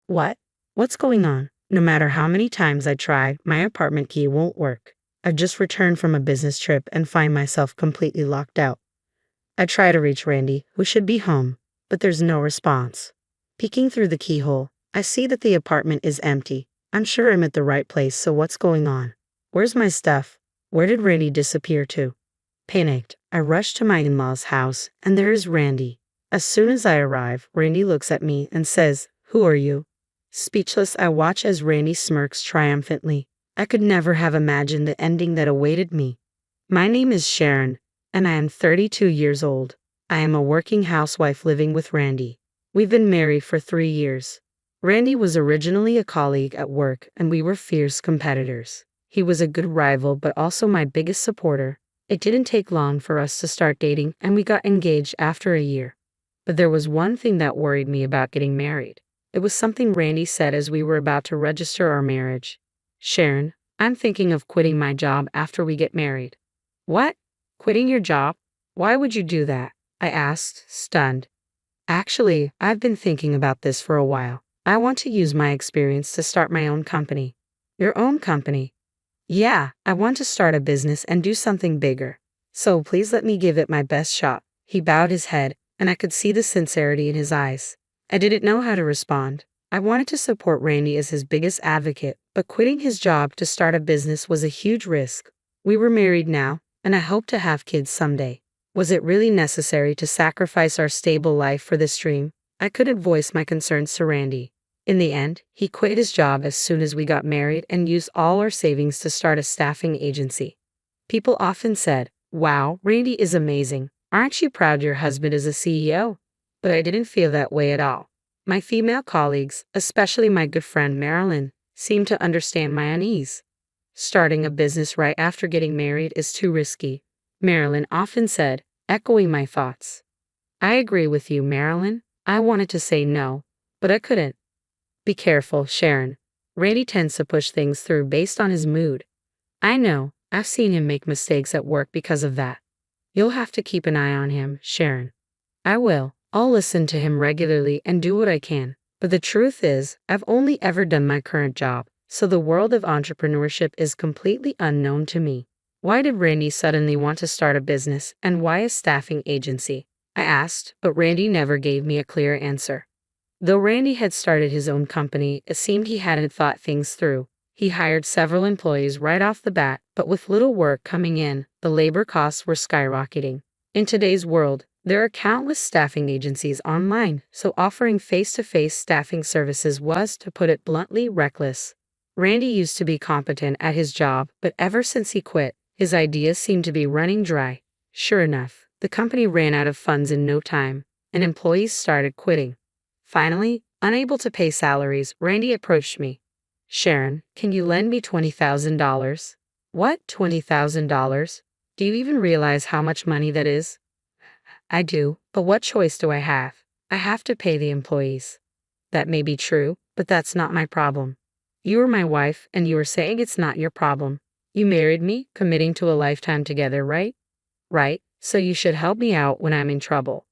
What? What's going on? No matter how many times I try, my apartment key won't work. I've just returned from a business trip and find myself completely locked out. I try to reach Randy, who should be home, but there's no response. Peeking through the keyhole, I see that the apartment is empty. I'm sure I'm at the right place, so what's going on? Where's my stuff? Where did Randy disappear to? Panicked, I rush to my in-laws' house, and there is Randy. As soon as I arrive, Randy looks at me and says, "Who are you?" Speechless, I watch as Randy smirks triumphantly. I could never have imagined the ending that awaited me. My name is Sharon, and I am 32 years old. I am a working housewife living with Randy. We've been married for 3 years. Randy was originally a colleague at work, and we were fierce competitors. He was a good rival, but also my biggest supporter. It didn't take long for us to start dating, and we got engaged after a year. But there was one thing that worried me about getting married. It was something Randy said as we were about to register our marriage. "Sharon, I'm thinking of quitting my job after we get married." "What? Quitting your job? Why would you do that?" I asked, stunned. "Actually, I've been thinking about this for a while. I want to use my experience to start my own company." "Your own company?" "Yeah, I want to start a business and do something bigger. So please let me give it my best shot." He bowed his head, and I could see the sincerity in his eyes. I didn't know how to respond. I wanted to support Randy as his biggest advocate, but quitting his job to start a business was a huge risk. We were married now, and I hoped to have kids someday. Was it really necessary to sacrifice our stable life for this dream? I couldn't voice my concerns to Randy. In the end, he quit his job as soon as we got married and used all our savings to start a staffing agency. People often said, "Wow, Randy is amazing. Aren't you proud your husband is a CEO?" But I didn't feel that way at all. My female colleagues, especially my good friend Marilyn, seemed to understand my unease. "Starting a business right after getting married is too risky," Marilyn often said, echoing my thoughts. "I agree with you, Marilyn." I wanted to say no, but I couldn't. "Be careful, Sharon. Randy tends to push things through based on his mood." "I know. I've seen him make mistakes at work because of that." "You'll have to keep an eye on him, Sharon." "I will. I'll listen to him regularly and do what I can. But the truth is, I've only ever done my current job, so the world of entrepreneurship is completely unknown to me." "Why did Randy suddenly want to start a business, and why a staffing agency?" I asked, but Randy never gave me a clear answer. Though Randy had started his own company, it seemed he hadn't thought things through. He hired several employees right off the bat, but with little work coming in, the labor costs were skyrocketing. In today's world, there are countless staffing agencies online, so offering face-to-face staffing services was, to put it bluntly, reckless. Randy used to be competent at his job, but ever since he quit, his ideas seemed to be running dry. Sure enough, the company ran out of funds in no time, and employees started quitting. Finally, unable to pay salaries, Randy approached me. "Sharon, can you lend me $20,000? "What, $20,000? Do you even realize how much money that is?" "I do, but what choice do I have? I have to pay the employees." "That may be true, but that's not my problem." "You are my wife, and you are saying it's not your problem. You married me, committing to a lifetime together, right?" "Right, so you should help me out when I'm in trouble."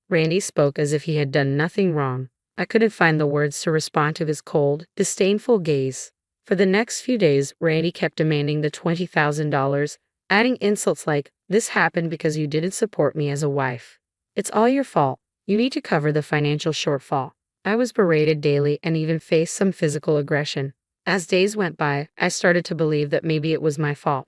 Randy spoke as if he had done nothing wrong. I couldn't find the words to respond to his cold, disdainful gaze. For the next few days, Randy kept demanding the $20,000, adding insults like, "This happened because you didn't support me as a wife. It's all your fault. You need to cover the financial shortfall." I was berated daily and even faced some physical aggression. As days went by, I started to believe that maybe it was my fault.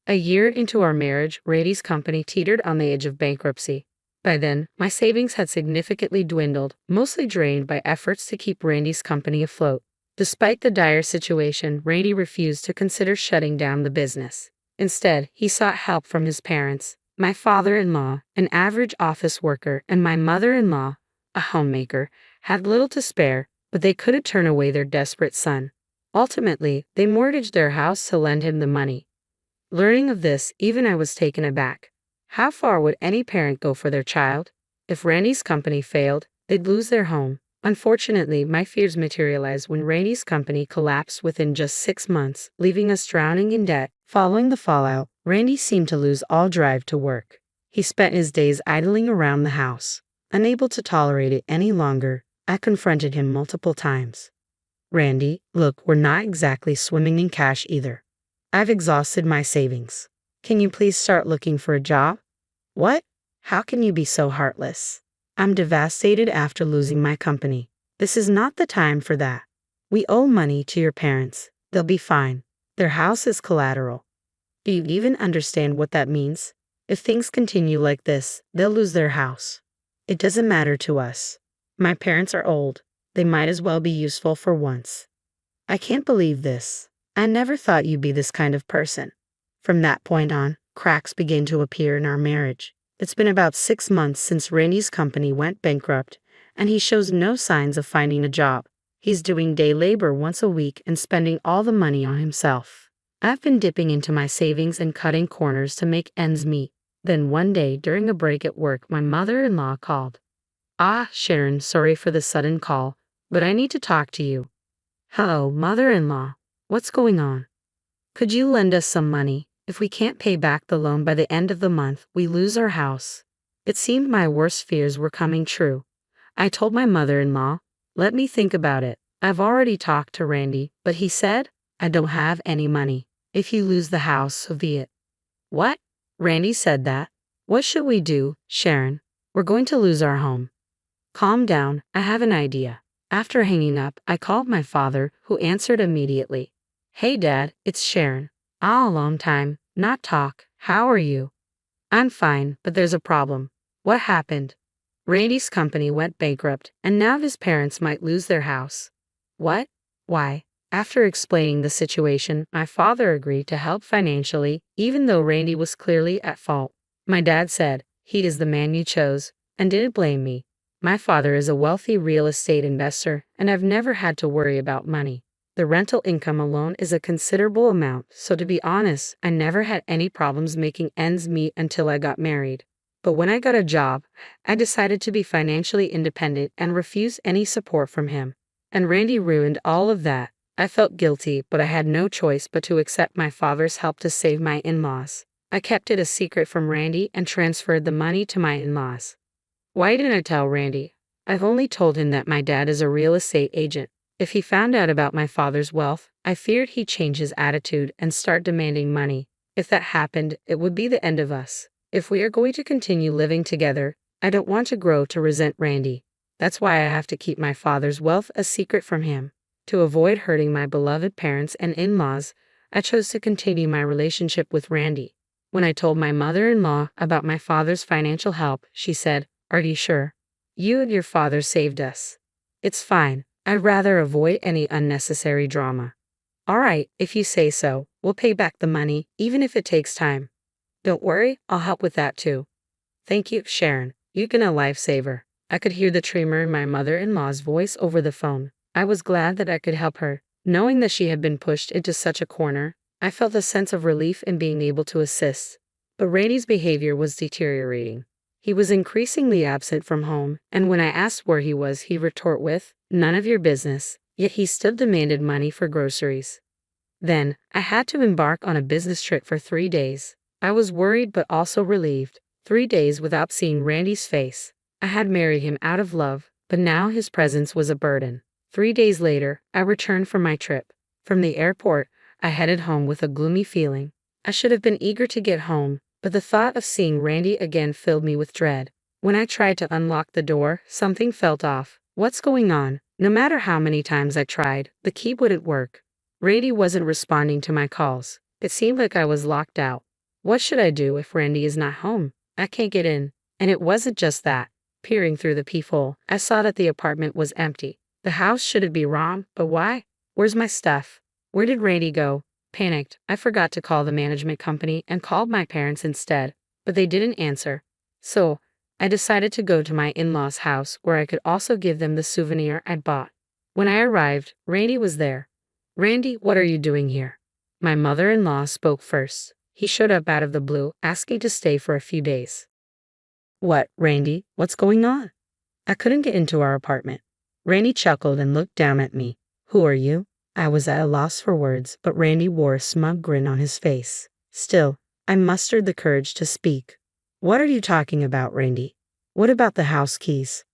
A year into our marriage, Randy's company teetered on the edge of bankruptcy. By then, my savings had significantly dwindled, mostly drained by efforts to keep Randy's company afloat. Despite the dire situation, Randy refused to consider shutting down the business. Instead, he sought help from his parents, my father-in-law, an average office worker, and my mother-in-law, a homemaker, had little to spare, but they couldn't turn away their desperate son. Ultimately, they mortgaged their house to lend him the money. Learning of this, even I was taken aback. How far would any parent go for their child? If Randy's company failed, they'd lose their home. Unfortunately, my fears materialized when Randy's company collapsed within just 6 months, leaving us drowning in debt. Following the fallout, Randy seemed to lose all drive to work. He spent his days idling around the house. Unable to tolerate it any longer, I confronted him multiple times. Randy, look, we're not exactly swimming in cash either. I've exhausted my savings. Can you please start looking for a job? What? How can you be so heartless? I'm devastated after losing my company. This is not the time for that. We owe money to your parents. They'll be fine. Their house is collateral. Do you even understand what that means? If things continue like this, they'll lose their house. It doesn't matter to us. My parents are old. They might as well be useful for once. I can't believe this. I never thought you'd be this kind of person. From that point on, cracks began to appear in our marriage. It's been about 6 months since Randy's company went bankrupt, and he shows no signs of finding a job. He's doing day labor once a week and spending all the money on himself. I've been dipping into my savings and cutting corners to make ends meet. Then one day, during a break at work, my mother-in-law called. Ah, Sharon, sorry for the sudden call, but I need to talk to you. Hello, mother-in-law. What's going on? Could you lend us some money? If we can't pay back the loan by the end of the month, we lose our house. It seemed my worst fears were coming true. I told my mother-in-law, let me think about it. I've already talked to Randy, but he said, I don't have any money. If you lose the house, so be it. What? Randy said that? What should we do, Sharon? We're going to lose our home. Calm down, I have an idea. After hanging up, I called my father, who answered immediately. Hey Dad, it's Sharon. Ah, a long time, not talk. How are you? I'm fine, but there's a problem. What happened? Randy's company went bankrupt, and now his parents might lose their house. What? Why? After explaining the situation, my father agreed to help financially, even though Randy was clearly at fault. My dad said, he is the man you chose, and didn't blame me. My father is a wealthy real estate investor, and I've never had to worry about money. The rental income alone is a considerable amount, so to be honest, I never had any problems making ends meet until I got married. But when I got a job, I decided to be financially independent and refuse any support from him. And Randy ruined all of that. I felt guilty, but I had no choice but to accept my father's help to save my in-laws. I kept it a secret from Randy and transferred the money to my in-laws. Why didn't I tell Randy? I've only told him that my dad is a real estate agent. If he found out about my father's wealth, I feared he'd change his attitude and start demanding money. If that happened, it would be the end of us. If we are going to continue living together, I don't want to grow to resent Randy. That's why I have to keep my father's wealth a secret from him. To avoid hurting my beloved parents and in-laws, I chose to continue my relationship with Randy. When I told my mother-in-law about my father's financial help, she said, Are you sure? You and your father saved us. It's fine. I'd rather avoid any unnecessary drama. All right, if you say so, we'll pay back the money, even if it takes time. Don't worry, I'll help with that too. Thank you, Sharon. You've been a lifesaver. I could hear the tremor in my mother-in-law's voice over the phone. I was glad that I could help her. Knowing that she had been pushed into such a corner, I felt a sense of relief in being able to assist. But Randy's behavior was deteriorating. He was increasingly absent from home, and when I asked where he was, he'd retort with, None of your business, yet he still demanded money for groceries. Then, I had to embark on a business trip for 3 days. I was worried but also relieved. 3 days without seeing Randy's face. I had married him out of love, but now his presence was a burden. 3 days later, I returned from my trip. From the airport, I headed home with a gloomy feeling. I should have been eager to get home, but the thought of seeing Randy again filled me with dread. When I tried to unlock the door, something felt off. What's going on? No matter how many times I tried, the key wouldn't work. Randy wasn't responding to my calls. It seemed like I was locked out. What should I do if Randy is not home? I can't get in. And it wasn't just that. Peering through the peephole, I saw that the apartment was empty. The house shouldn't be wrong, but why? Where's my stuff? Where did Randy go? Panicked, I forgot to call the management company and called my parents instead, but they didn't answer. So, I decided to go to my in-laws' house where I could also give them the souvenir I'd bought. When I arrived, Randy was there. Randy, what are you doing here? My mother-in-law spoke first. He showed up out of the blue, asking to stay for a few days. What, Randy? What's going on? I couldn't get into our apartment. Randy chuckled and looked down at me. Who are you? I was at a loss for words, but Randy wore a smug grin on his face. Still, I mustered the courage to speak. What are you talking about, Randy? What about the house keys?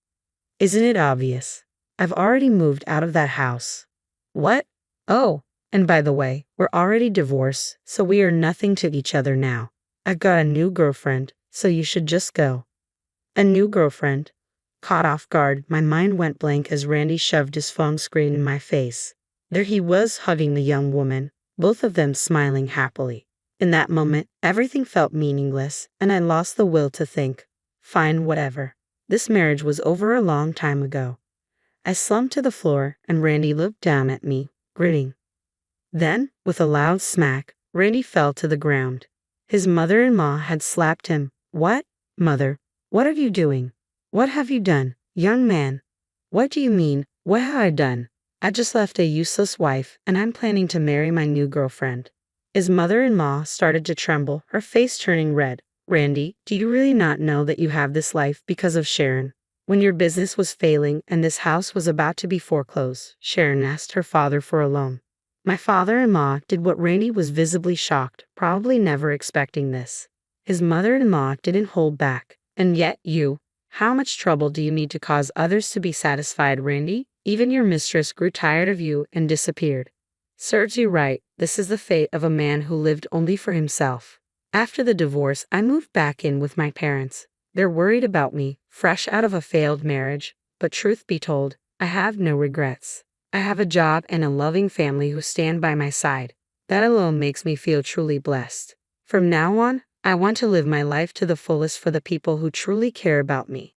Isn't it obvious? I've already moved out of that house. What? Oh, and by the way, we're already divorced, so we are nothing to each other now. I got a new girlfriend, so you should just go. A new girlfriend? Caught off guard, my mind went blank as Randy shoved his phone screen in my face. There he was hugging the young woman, both of them smiling happily. In that moment, everything felt meaningless, and I lost the will to think. Fine, whatever. This marriage was over a long time ago. I slumped to the floor, and Randy looked down at me, grinning. Then, with a loud smack, Randy fell to the ground. His mother-in-law had slapped him. What? Mother, what are you doing? What have you done, young man? What do you mean, what have I done? I just left a useless wife, and I'm planning to marry my new girlfriend. His mother-in-law started to tremble, her face turning red. Randy, do you really not know that you have this life because of Sharon? When your business was failing and this house was about to be foreclosed, Sharon asked her father for a loan. My father-in-law did what Randy was visibly shocked, probably never expecting this. His mother-in-law didn't hold back. And yet you, how much trouble do you need to cause others to be satisfied, Randy? Even your mistress grew tired of you and disappeared. Serves you right, this is the fate of a man who lived only for himself. After the divorce, I moved back in with my parents. They're worried about me, fresh out of a failed marriage, but truth be told, I have no regrets. I have a job and a loving family who stand by my side. That alone makes me feel truly blessed. From now on, I want to live my life to the fullest for the people who truly care about me.